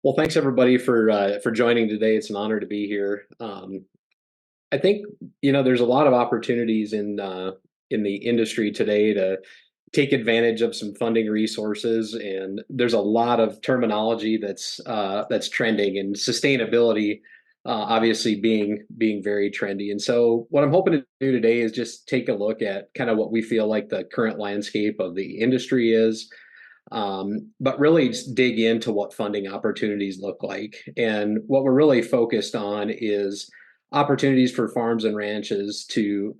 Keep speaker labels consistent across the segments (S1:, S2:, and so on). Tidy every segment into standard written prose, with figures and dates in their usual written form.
S1: Well, thanks everybody for joining today. It's an honor to be here. I think there's a lot of opportunities in the industry today to take advantage of some funding resources, and there's a lot of terminology that's trending, and sustainability, obviously being very trendy. And so, what I'm hoping to do today is just take a look at kind of what we feel like the current landscape of the industry is, but really just dig into what funding opportunities look like. And what we're really focused on is opportunities for farms and ranches to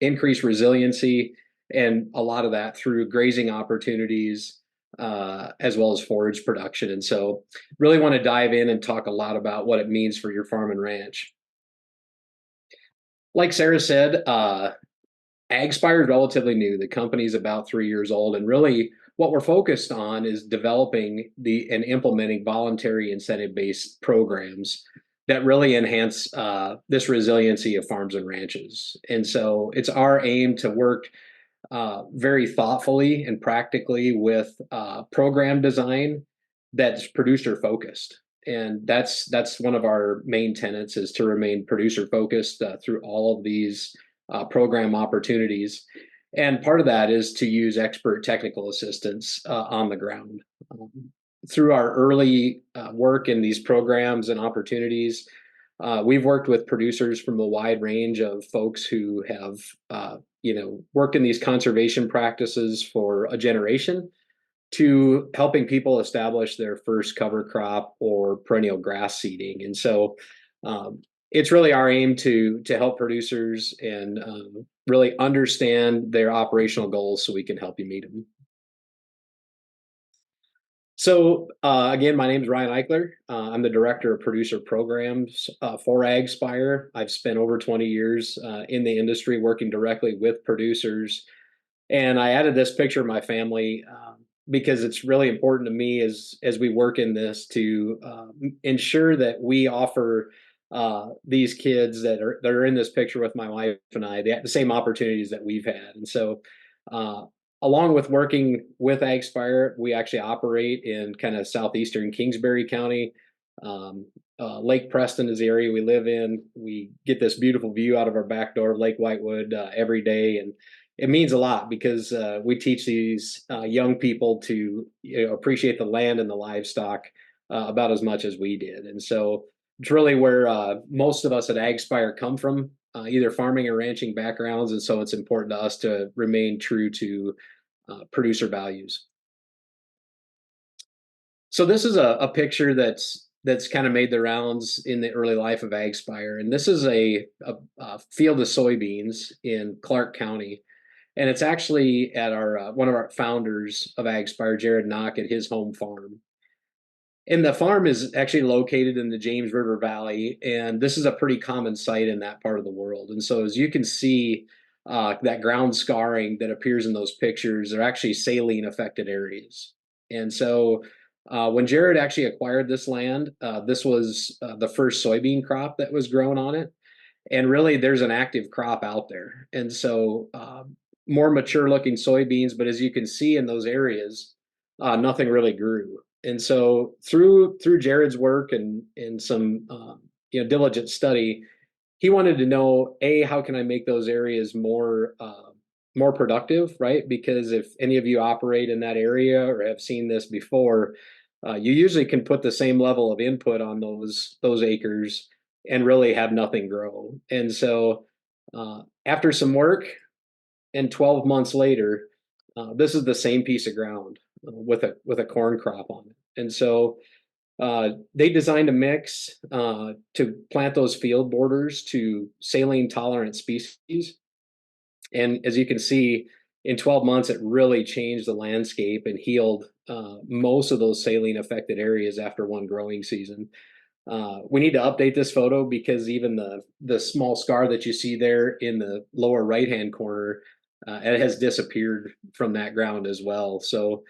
S1: increase resiliency, and a lot of that through grazing opportunities, as well as forage production. And so, really want to dive in and talk a lot about what it means for your farm and ranch. Like Sarah said, AgSpire is relatively new. The company's about 3 years old, and really what we're focused on is developing and implementing voluntary incentive-based programs that really enhance this resiliency of farms and ranches. And so it's our aim to work very thoughtfully and practically with program design that's producer focused. And that's one of our main tenets, is to remain producer focused through all of these program opportunities. And part of that is to use expert technical assistance on the ground. Through our early work in these programs and opportunities, we've worked with producers from a wide range of folks who have, worked in these conservation practices for a generation, to helping people establish their first cover crop or perennial grass seeding. And so, it's really our aim to help producers and really understand their operational goals so we can help you meet them. So again, my name is Ryan Eichler. I'm the director of producer programs for AgSpire. I've spent over 20 years in the industry working directly with producers. And I added this picture of my family because it's really important to me as we work in this to ensure that we offer these kids that are in this picture with my wife and I the same opportunities that we've had. And so, uh, along with working with AgSpire, we actually operate in kind of southeastern Kingsbury County. Lake Preston is the area we live in. We get this beautiful view out of our back door of Lake Whitewood every day, and it means a lot because we teach these young people to appreciate the land and the livestock about as much as we did. And so it's really where most of us at AgSpire come from, either farming or ranching backgrounds. And so it's important to us to remain true to producer values. So this is a picture that's kind of made the rounds in the early life of AgSpire, and this is a field of soybeans in Clark County, and it's actually at our one of our founders of AgSpire, Jared Knock, at his home farm. And the farm is actually located in the James River Valley, and this is a pretty common sight in that part of the world. And so, as you can see, that ground scarring that appears in those pictures are actually saline affected areas. And so, when Jared actually acquired this land, this was the first soybean crop that was grown on it. And really, there's an active crop out there. And so, more mature looking soybeans, but as you can see in those areas, nothing really grew. And so through Jared's work and some diligent study, he wanted to know, a, how can I make those areas more productive, right? Because if any of you operate in that area or have seen this before, you usually can put the same level of input on those acres and really have nothing grow. And so after some work, and 12 months later, this is the same piece of ground with a corn crop on it. And so they designed a mix to plant those field borders to saline tolerant species. And as you can see, in 12 months, it really changed the landscape and healed most of those saline affected areas after one growing season. We need to update this photo because even the small scar that you see there in the lower right hand corner, it has disappeared from that ground as well. So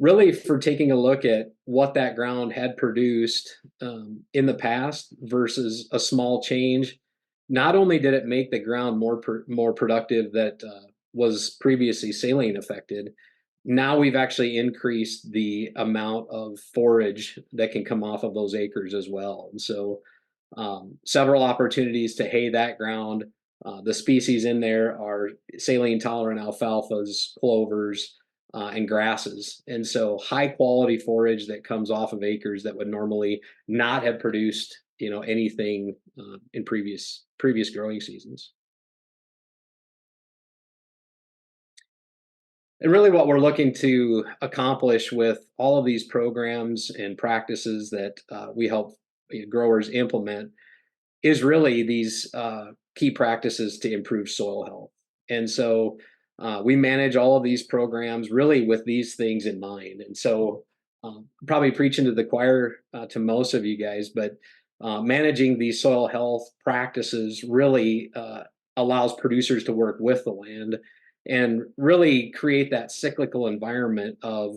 S1: really, for taking a look at what that ground had produced in the past versus a small change, not only did it make the ground more productive that was previously saline affected, Now we've actually increased the amount of forage that can come off of those acres as well. And so several opportunities to hay that ground. The species in there are saline tolerant alfalfas, clovers, and grasses. And so high quality forage that comes off of acres that would normally not have produced, anything in previous growing seasons. And really, what we're looking to accomplish with all of these programs and practices that we help growers implement is really these key practices to improve soil health. And so we manage all of these programs really with these things in mind. And so probably preaching to the choir to most of you guys, but managing these soil health practices really allows producers to work with the land and really create that cyclical environment of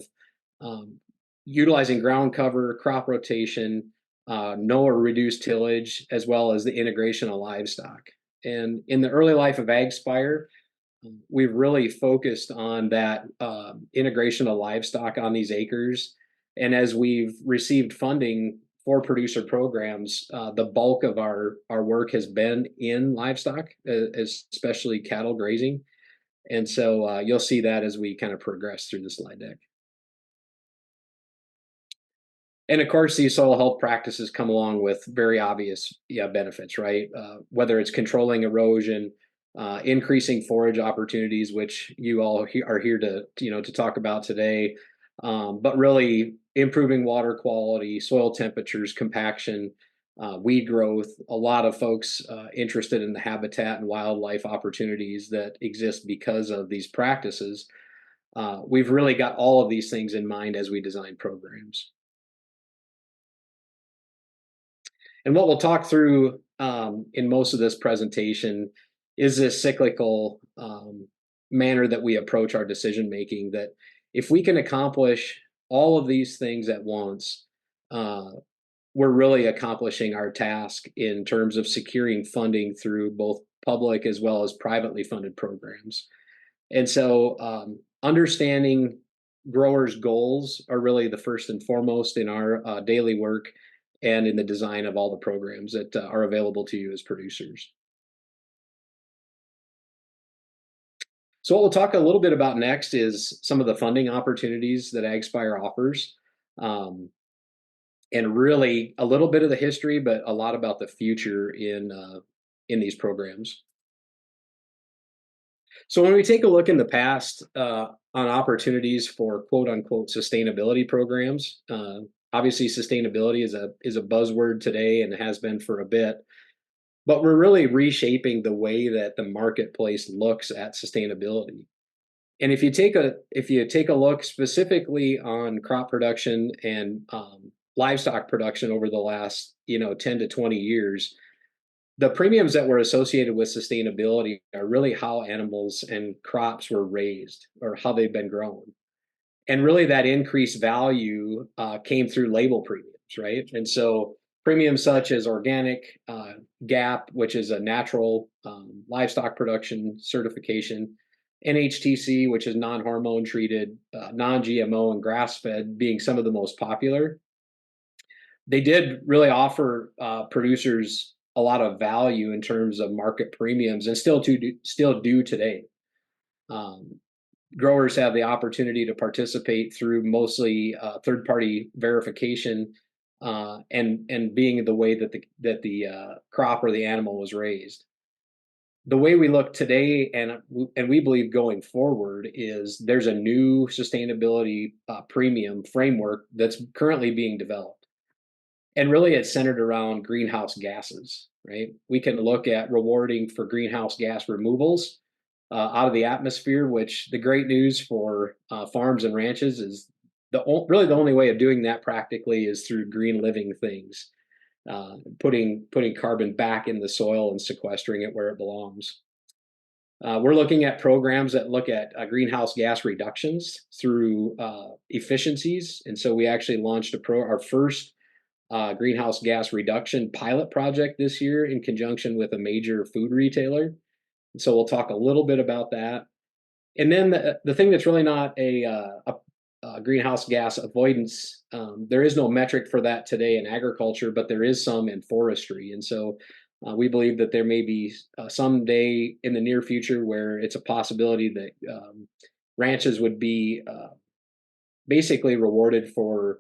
S1: um, utilizing ground cover, crop rotation, no or reduced tillage, as well as the integration of livestock. And in the early life of AgSpire, we've really focused on that integration of livestock on these acres. And as we've received funding for producer programs, the bulk of our work has been in livestock, especially cattle grazing. And so you'll see that as we kind of progress through the slide deck. And of course, these soil health practices come along with very obvious, benefits, right? Whether it's controlling erosion, increasing forage opportunities, which you all are here to talk about today, but really improving water quality, soil temperatures, compaction, weed growth. A lot of folks interested in the habitat and wildlife opportunities that exist because of these practices. We've really got all of these things in mind as we design programs. And what we'll talk through in most of this presentation is this cyclical manner that we approach our decision making. That if we can accomplish all of these things at once, uh, we're really accomplishing our task in terms of securing funding through both public as well as privately funded programs. And so, understanding growers' goals are really the first and foremost in our daily work and in the design of all the programs that are available to you as producers. So, what we'll talk a little bit about next is some of the funding opportunities that AgSpire offers, um, and really a little bit of the history, but a lot about the future in these programs. So when we take a look in the past on opportunities for quote unquote sustainability programs, obviously sustainability is a buzzword today and has been for a bit, but we're really reshaping the way that the marketplace looks at sustainability. And if you take a look specifically on crop production and livestock production over the last 10 to 20 years, the premiums that were associated with sustainability are really how animals and crops were raised or how they've been grown. And really, that increased value came through label premiums, right? And so, premiums such as organic, GAP, which is a natural livestock production certification, NHTC, which is non hormone treated, non GMO, and grass fed, being some of the most popular. They did really offer producers a lot of value in terms of market premiums, and still do today. Um, Growers have the opportunity to participate through mostly third party verification, and being the way that the crop or the animal was raised. The way we look today, and we believe going forward, is there's a new sustainability premium framework that's currently being developed. And really, it's centered around greenhouse gases, right? We can look at rewarding for greenhouse gas removals out of the atmosphere, which the great news for farms and ranches is really the only way of doing that practically is through green living things, putting carbon back in the soil and sequestering it where it belongs. We're looking at programs that look at greenhouse gas reductions through efficiencies, and so we actually launched our first greenhouse gas reduction pilot project this year in conjunction with a major food retailer. So we'll talk a little bit about that. And then the thing that's really not a greenhouse gas avoidance, there is no metric for that today in agriculture, but there is some in forestry. And so we believe that there may be some day in the near future where it's a possibility that ranches would be basically rewarded for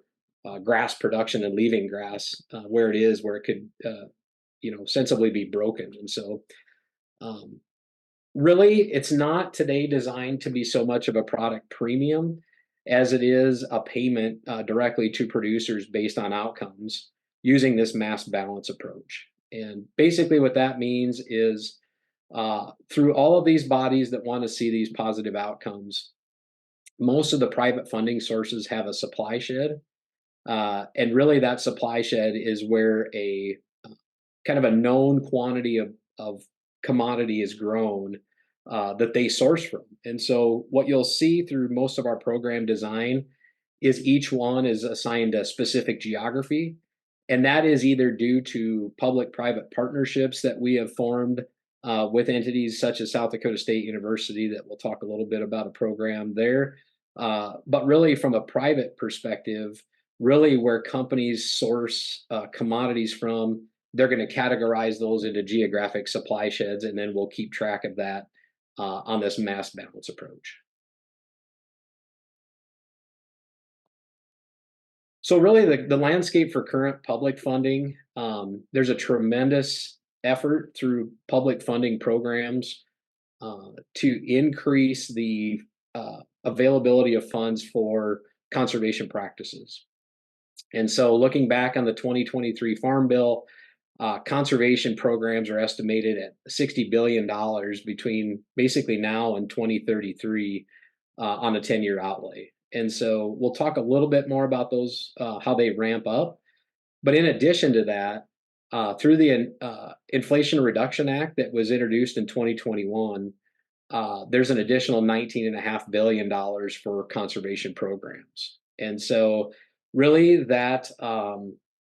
S1: grass production and leaving grass where it is, where it could, sensibly be broken. And so um, really, it's not today designed to be so much of a product premium as it is a payment directly to producers based on outcomes using this mass balance approach. And basically, what that means is through all of these bodies that want to see these positive outcomes, most of the private funding sources have a supply shed. And really, that supply shed is where a kind of a known quantity of commodity is grown that they source from. And so what you'll see through most of our program design is each one is assigned a specific geography. And that is either due to public-private partnerships that we have formed with entities such as South Dakota State University, that we'll talk a little bit about a program there. But really, from a private perspective, really where companies source commodities from, they're going to categorize those into geographic supply sheds, and then we'll keep track of that on this mass balance approach. So really, the landscape for current public funding, there's a tremendous effort through public funding programs to increase the availability of funds for conservation practices. And so looking back on the 2023 Farm Bill, conservation programs are estimated at $60 billion between basically now and 2033 on a 10-year outlay. And so we'll talk a little bit more about those, how they ramp up. But in addition to that, through the Inflation Reduction Act that was introduced in 2021, there's an additional $19.5 billion for conservation programs. And so really that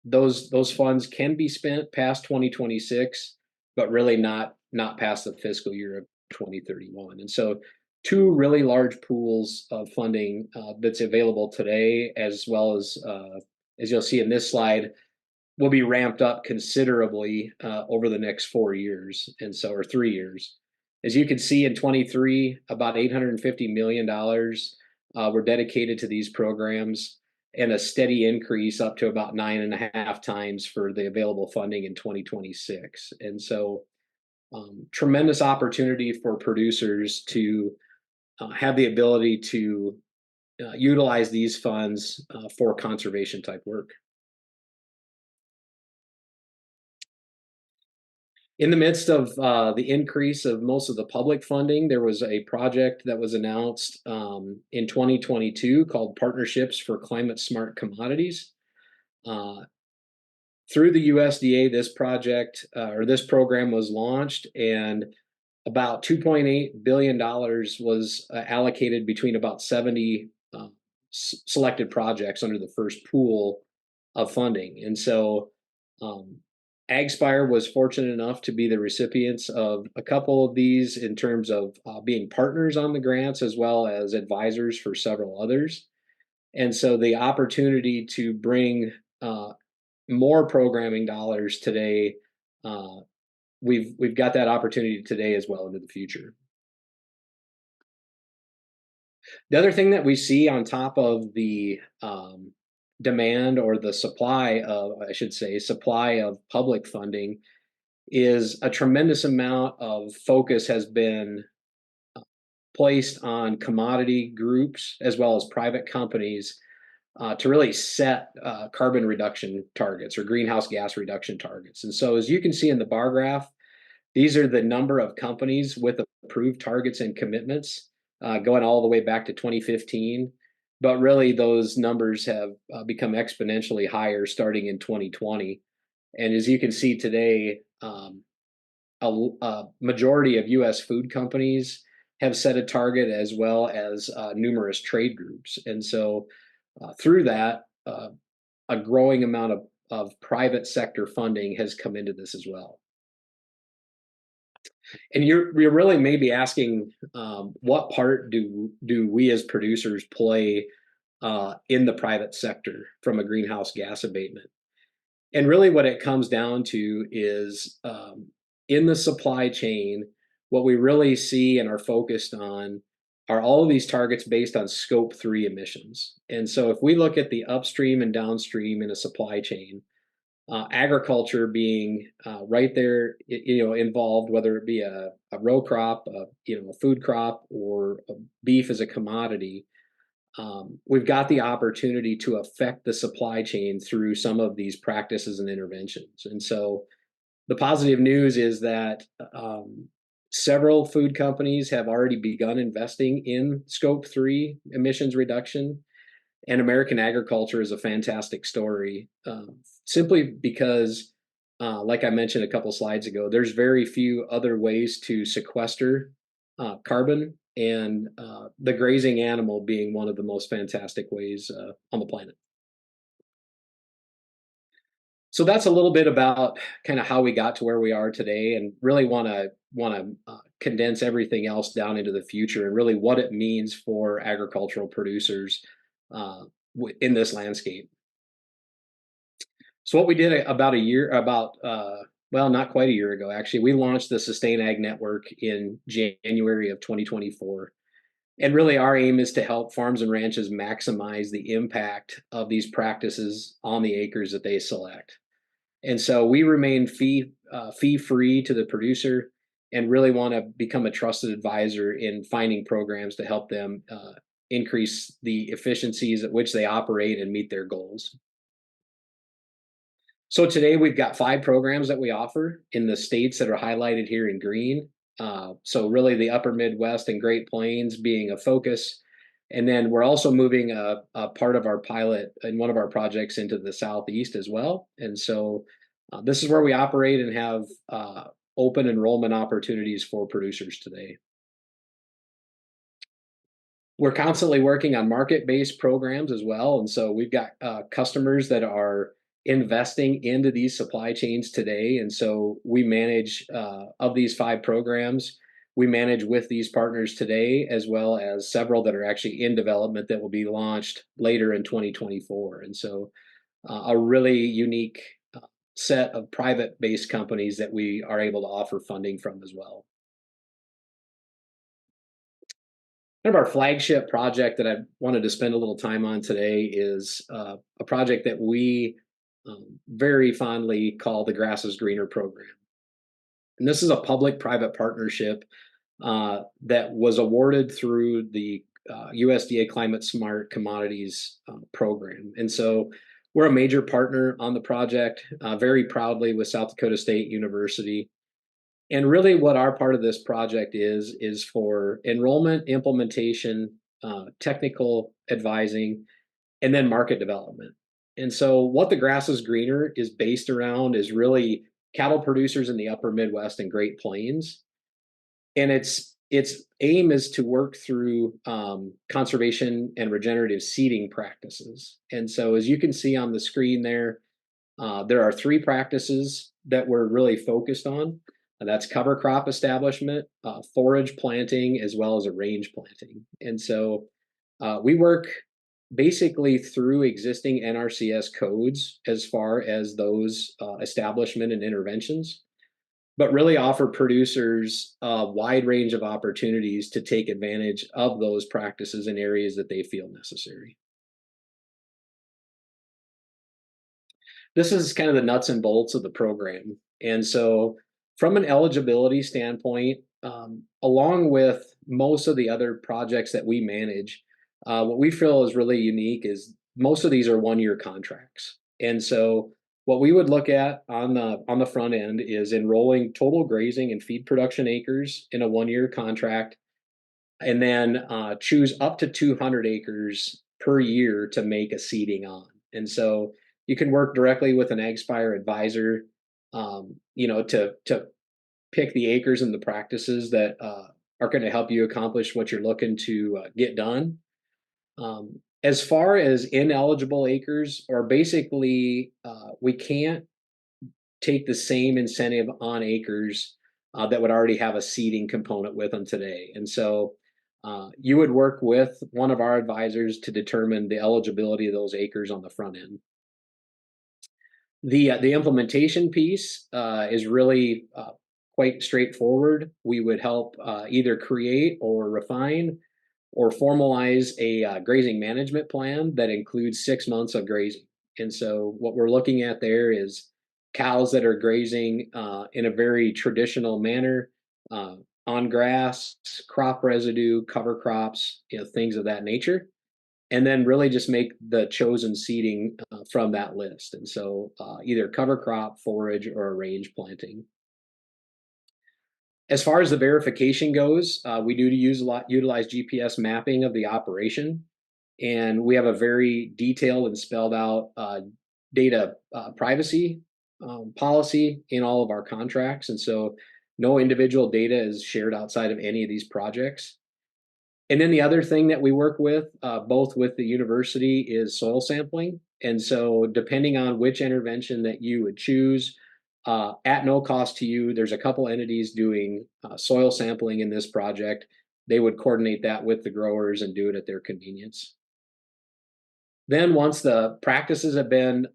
S1: those funds can be spent past 2026, but really not past the fiscal year of 2031. And so two really large pools of funding that's available today, as well as you'll see in this slide, will be ramped up considerably over the next 4 years, and so, or 3 years. As you can see in 23, about $850 million were dedicated to these programs, and a steady increase up to about 9.5 times for the available funding in 2026. And so tremendous opportunity for producers to have the ability to utilize these funds for conservation type work. In the midst of the increase of most of the public funding, there was a project that was announced in 2022 called Partnerships for Climate Smart Commodities. Through the USDA, this project or this program was launched, and about $2.8 billion was allocated between about 70 selected projects under the first pool of funding. And so AgSpire was fortunate enough to be the recipients of a couple of these in terms of being partners on the grants as well as advisors for several others. And so the opportunity to bring more programming dollars today, we've got that opportunity today as well into the future. The other thing that we see on top of the demand, or the supply of, I should say, supply of public funding, is a tremendous amount of focus has been placed on commodity groups as well as private companies to really set carbon reduction targets or greenhouse gas reduction targets. And so as you can see in the bar graph, these are the number of companies with approved targets and commitments going all the way back to 2015. But really, those numbers have become exponentially higher starting in 2020. And as you can see today, a majority of U.S. food companies have set a target, as well as numerous trade groups. And so through that, a growing amount of private sector funding has come into this as well. And you're really maybe asking, what part do we as producers play in the private sector from a greenhouse gas abatement? And really, what it comes down to is, in the supply chain, what we really see and are focused on are all of these targets based on scope 3 emissions. And so, if we look at the upstream and downstream in a supply chain, agriculture being right there, involved, whether it be a row crop, a food crop, or a beef as a commodity, we've got the opportunity to affect the supply chain through some of these practices and interventions. And so the positive news is that several food companies have already begun investing in scope 3 emissions reduction. And American agriculture is a fantastic story, simply because, like I mentioned a couple slides ago, there's very few other ways to sequester carbon, and the grazing animal being one of the most fantastic ways on the planet. So that's a little bit about kind of how we got to where we are today, and really want to condense everything else down into the future, and really what it means for agricultural producers in this landscape. So what we did about a year, about well, not quite a year ago, actually, we launched the Sustain Ag Network in January of 2024. And really, our aim is to help farms and ranches maximize the impact of these practices on the acres that they select. And so we remain fee free to the producer, and really want to become a trusted advisor in finding programs to help them increase the efficiencies at which they operate and meet their goals. So today we've got 5 programs that we offer in the states that are highlighted here in green. So really the upper Midwest and Great Plains being a focus. And then we're also moving a part of our pilot in one of our projects into the Southeast as well. And so this is where we operate and have open enrollment opportunities for producers today. We're constantly working on market-based programs as well. And so we've got customers that are investing into these supply chains today. And so we manage, of these 5 programs, we manage with these partners today, as well as several that are actually in development that will be launched later in 2024. And so a really unique set of private-based companies that we are able to offer funding from as well. Kind of our flagship project that I wanted to spend a little time on today is a project that we very fondly call the Grass is Greener program. And this is a public-private partnership that was awarded through the USDA Climate Smart Commodities program. And so we're a major partner on the project, very proudly with South Dakota State University. And really what our part of this project is for enrollment, implementation, technical advising, and then market development. And so what the Grass is Greener is based around is really cattle producers in the upper Midwest and Great Plains. And its aim is to work through conservation and regenerative seeding practices. And so as you can see on the screen there are 3 practices that we're really focused on. And that's cover crop establishment, forage planting, as well as a range planting. And so we work basically through existing NRCS codes as far as those establishment and interventions, but really offer producers a wide range of opportunities to take advantage of those practices in areas that they feel necessary. This is kind of the nuts and bolts of the program. And so from an eligibility standpoint, along with most of the other projects that we manage, what we feel is really unique is most of these are 1-year contracts. And so what we would look at on the front end is enrolling total grazing and feed production acres in a 1-year contract, and then choose up to 200 acres per year to make a seeding on. And so you can work directly with an AgSpire advisor, to pick the acres and the practices that are going to help you accomplish what you're looking to get done. As far as ineligible acres, or basically we can't take the same incentive on acres that would already have a seeding component with them today. And so you would work with one of our advisors to determine the eligibility of those acres on the front end. The implementation piece is really quite straightforward. We would help either create or refine or formalize a grazing management plan that includes 6 months of grazing. And so what we're looking at there is cows that are grazing in a very traditional manner uh, on grass, crop residue, cover crops, things of that nature, and then really just make the chosen seeding from that list. And so either cover crop, forage, or a range planting. As far as the verification goes, we do utilize GPS mapping of the operation, and we have a very detailed and spelled out data privacy policy in all of our contracts, and so no individual data is shared outside of any of these projects. And then the other thing that we work with, both with the university, is soil sampling. And so, depending on which intervention that you would choose, at no cost to you, there's a couple entities doing soil sampling in this project. They would coordinate that with the growers and do it at their convenience. Then, once the practices have been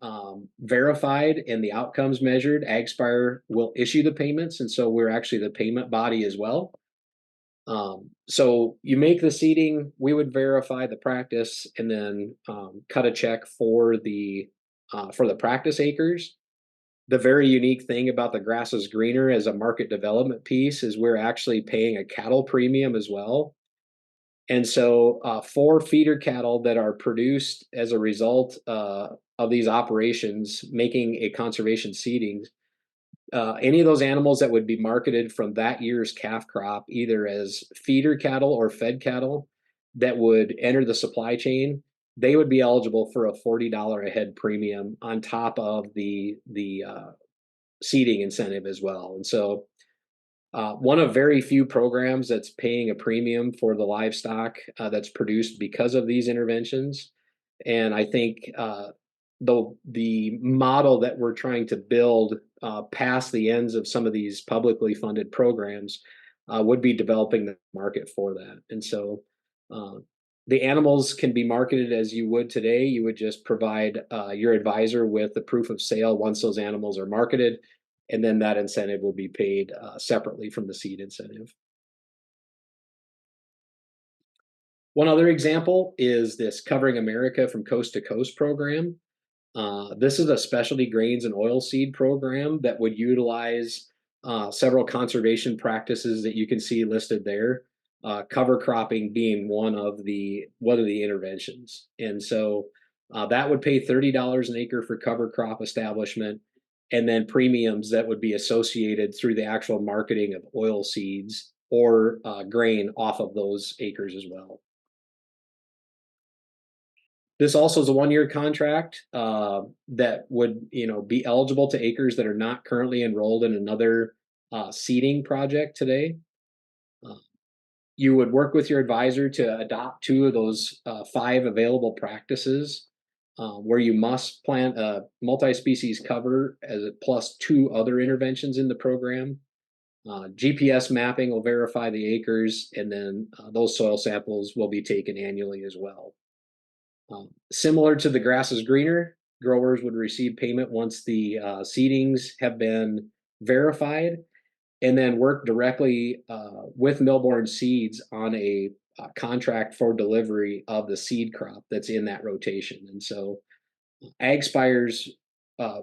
S1: verified and the outcomes measured, AgSpire will issue the payments. And so, we're actually the payment body as well. So you make the seeding, we would verify the practice, and then cut a check for the practice acres. The very unique thing about the grass is greener as a market development piece is we're actually paying a cattle premium as well. And so for feeder cattle that are produced as a result of these operations, making a conservation seeding, any of those animals that would be marketed from that year's calf crop, either as feeder cattle or fed cattle that would enter the supply chain, they would be eligible for a $40 a head premium on top of the seeding incentive as well. And so one of very few programs that's paying a premium for the livestock that's produced because of these interventions. And I think the model that we're trying to build past the ends of some of these publicly funded programs would be developing the market for that. And so the animals can be marketed as you would today. You would just provide your advisor with the proof of sale once those animals are marketed, and then that incentive will be paid separately from the seed incentive. One other example is this Covering America from Coast to Coast program. This is a specialty grains and oilseed program that would utilize several conservation practices that you can see listed there. Cover cropping being one of the interventions, and so that would pay $30 an acre for cover crop establishment, and then premiums that would be associated through the actual marketing of oil seeds or grain off of those acres as well. This also is a 1-year contract that would, be eligible to acres that are not currently enrolled in another seeding project today. You would work with your advisor to adopt 2 of those 5 available practices, where you must plant a multi-species cover as plus 2 other interventions in the program. GPS mapping will verify the acres, and then those soil samples will be taken annually as well. Similar to the grass is greener, growers would receive payment once the seedings have been verified, and then work directly with Millborn Seeds on a contract for delivery of the seed crop that's in that rotation. And so AgSpire's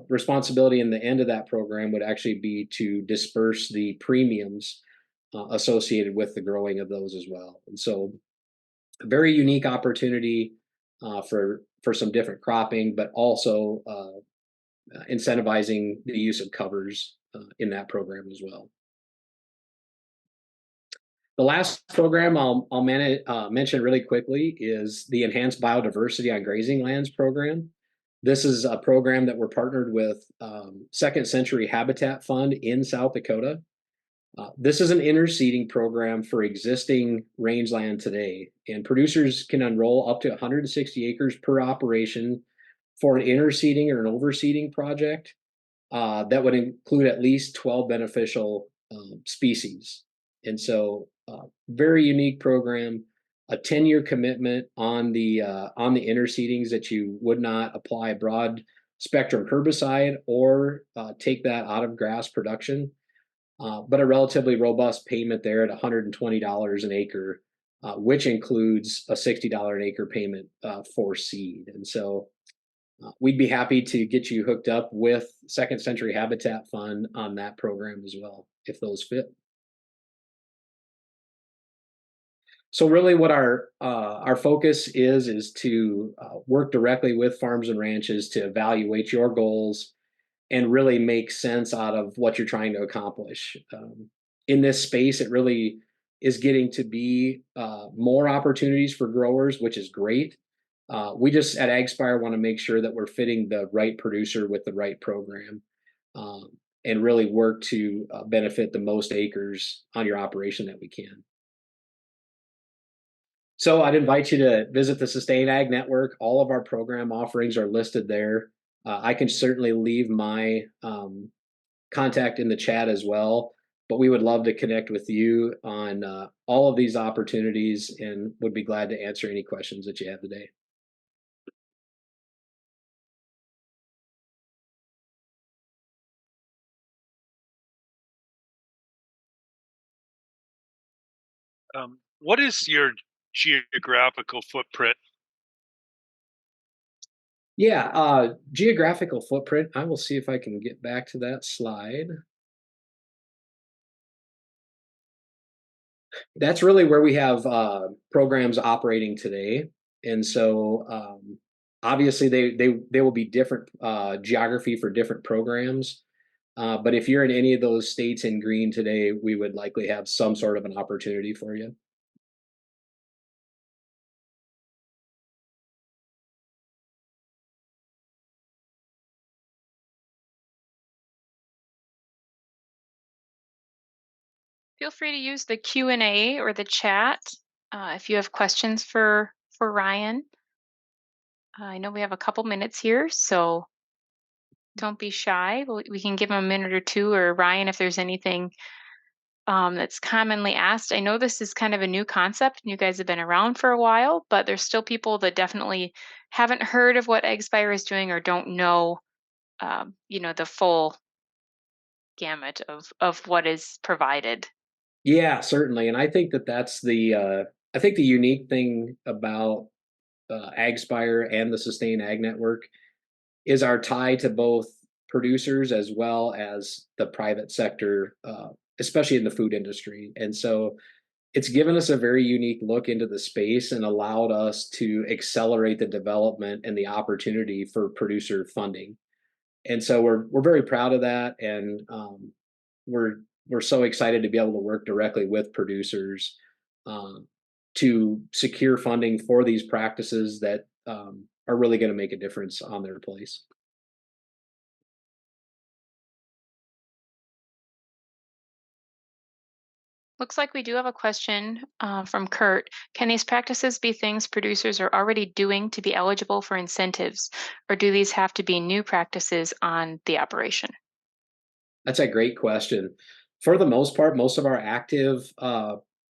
S1: responsibility in the end of that program would actually be to disperse the premiums associated with the growing of those as well. And so a very unique opportunity for some different cropping, but also incentivizing the use of covers in that program as well. The last program I'll mention really quickly is the Enhanced Biodiversity on Grazing Lands program. This is a program that we're partnered with Second Century Habitat Fund in South Dakota. This is an interseeding program for existing rangeland today, and producers can enroll up to 160 acres per operation for an interseeding or an overseeding project that would include at least 12 beneficial species. And so, very unique program, a 10-year commitment on the interseedings that you would not apply a broad spectrum herbicide or take that out of grass production, but a relatively robust payment there at $120 an acre, which includes a $60 an acre payment for seed. And so we'd be happy to get you hooked up with Second Century Habitat Fund on that program as well, if those fit. So really, what our focus is to work directly with farms and ranches to evaluate your goals and really make sense out of what you're trying to accomplish. In this space, it really is getting to be more opportunities for growers, which is great. We just at AgSpire want to make sure that we're fitting the right producer with the right program, um, and really work to benefit the most acres on your operation that we can. So I'd invite you to visit the Sustain Ag Network. All of our program offerings are listed there. I can certainly leave my contact in the chat as well, but we would love to connect with you on all of these opportunities and would be glad to answer any questions that you have today.
S2: What is your geographical footprint?
S1: Yeah, geographical footprint. I will see if I can get back to that slide. That's really where we have programs operating today, and so obviously they will be different geography for different programs. But if you're in any of those states in green today, we would likely have some sort of an opportunity for you.
S3: Feel free to use the Q&A or the chat if you have questions for Ryan. I know we have a couple minutes here, so don't be shy. We can give him a minute or two, or Ryan, if there's anything that's commonly asked. I know this is kind of a new concept, and you guys have been around for a while, but there's still people that definitely haven't heard of what AgSpire is doing or don't know, the full gamut of what is provided.
S1: Yeah, certainly, and I think that that's I think the unique thing about AgSpire and the Sustain Ag Network is our tie to both producers as well as the private sector, especially in the food industry. And so it's given us a very unique look into the space and allowed us to accelerate the development and the opportunity for producer funding. And so we're very proud of that, and we're we're so excited to be able to work directly with producers um, to secure funding for these practices that are really going to make a difference on their place.
S3: Looks like we do have a question from Kurt. Can these practices be things producers are already doing to be eligible for incentives, or do these have to be new practices on the operation?
S1: That's a great question. For the most part, most of our active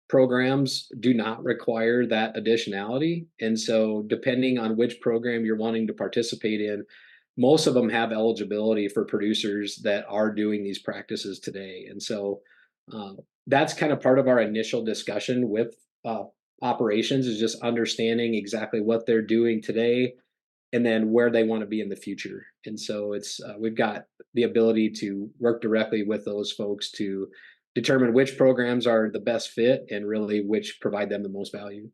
S1: programs do not require that additionality. And so, depending on which program you're wanting to participate in, most of them have eligibility for producers that are doing these practices today. And so, uh, that's kind of part of our initial discussion with operations is just understanding exactly what they're doing today and then where they want to be in the future. And so it's we've got the ability to work directly with those folks to determine which programs are the best fit and really which provide them the most value.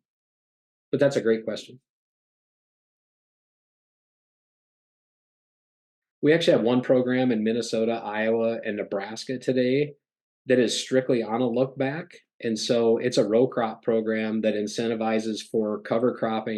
S1: But that's a great question. We actually have one program in Minnesota, Iowa, and Nebraska today that is strictly on a look back. And so it's a row crop program that incentivizes for cover cropping